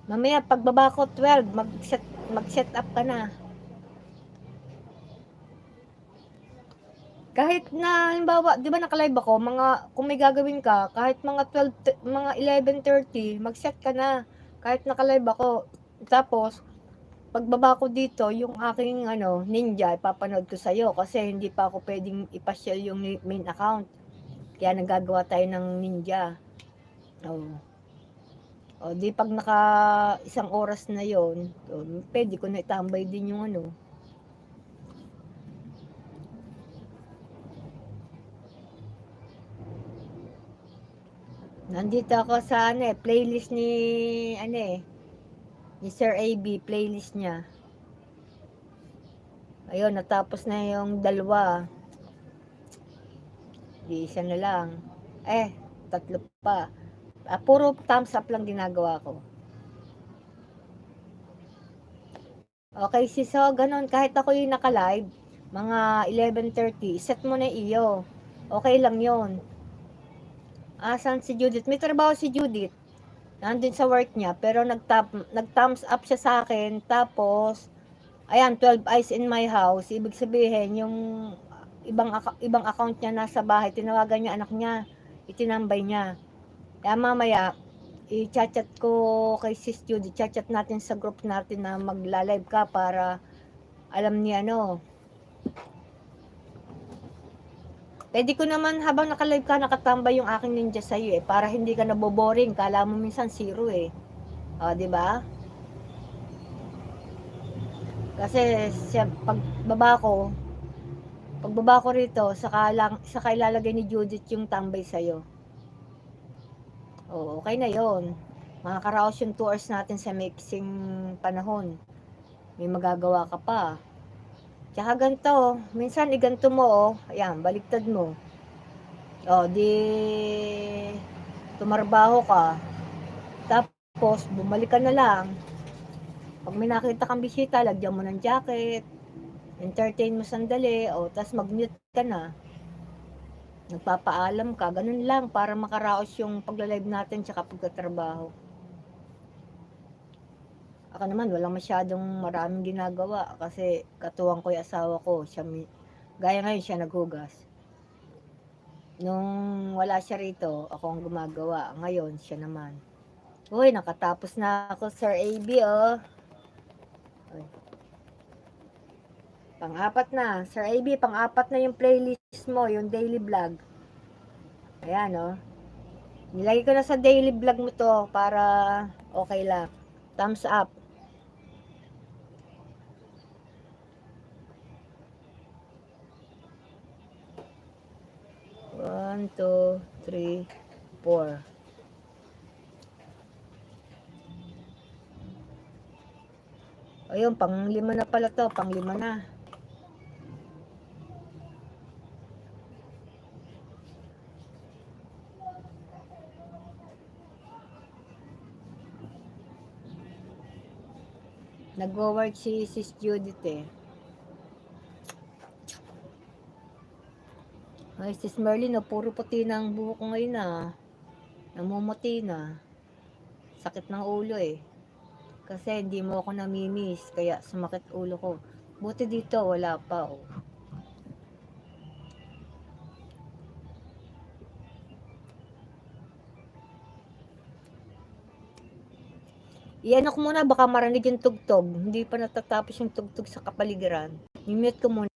Mamaya pagbaba ko 12, mag-set up ka na. Kahit na halimbawa, 'di ba naka-live ako, kung may gagawin ka, kahit mga 11:30, mag-set ka na. Kahit naka-live ako. Tapos, pagbaba ko dito, yung aking Ninja, ipapanood ko sa'yo kasi hindi pa ako pwedeng ipa-share yung main account. Kaya nagagawa tayo ng Ninja. Oh. O di pag naka isang oras na yon, pwede ko na itambay din yung Nandito ako sa playlist ni Sir AB, playlist niya. Ayun, natapos na yung dalawa. Di isa na lang. Tatlo pa. Puro thumbs up lang ginagawa ko. Okay, so ganun, kahit ako yung naka-live, mga 11:30, set mo na iyo. Okay lang yon. Asan si Judith? May trabaho si Judith. Nandun sa work niya, pero nag-thumbs up siya sa akin, tapos, ayan, 12 eyes in my house, ibig sabihin, yung ibang account niya nasa bahay, tinawagan niya anak niya, itinambay niya. Kaya mamaya, i-chat ko kay Sis Judy, chat natin sa group natin na magla-live ka para alam niya Pwede ko naman habang naka-live ka, nakatambay yung aking ninja sa'yo para hindi ka naboboring. Kala mo minsan zero O, di ba? Kasi pagbaba ko rito, saka ilalagay ni Judith yung tambay sa'yo. O, okay na yon. Makakaraos yung 2 hours natin sa mixing panahon. May magagawa ka pa. Tsaka ganito, minsan iganto mo ayan, baliktad mo. Di tumarbaho ka. Tapos, bumalik ka na lang. Pag may nakita kang bisita, lagyan mo ng jacket. Entertain mo sandali. Tas mag-mute ka na. Nagpapaalam ka. Ganun lang para makaraos yung pagla-live natin tsaka pagtatrabaho. Ako naman, walang masyadong maraming ginagawa kasi katuwang ko yung asawa ko. Gaya ngayon, siya naghugas. Nung wala siya rito, ako ang gumagawa. Ngayon, siya naman. Uy, nakatapos na ako, Sir AB, Pang-apat na. Sir AB, pang-apat na yung playlist mo, yung daily vlog. Ayan, Nilagay ko na sa daily vlog mo to para okay lang. Thumbs up. One, two, three, 4. Ayun, pang-5 na pala to. Pang-5 na. Nagwo-work si Sis Judith Ay, Sis Merlin, puro puti na ang buhok ko ngayon Namumuti na. Sakit ng ulo Kasi hindi mo ako namimiss, kaya sumakit ulo ko. Buti dito, wala pa Iyan ko muna, baka marinig yung tugtog. Hindi pa natatapos yung tugtog sa kapaligiran. I-mute ko muna.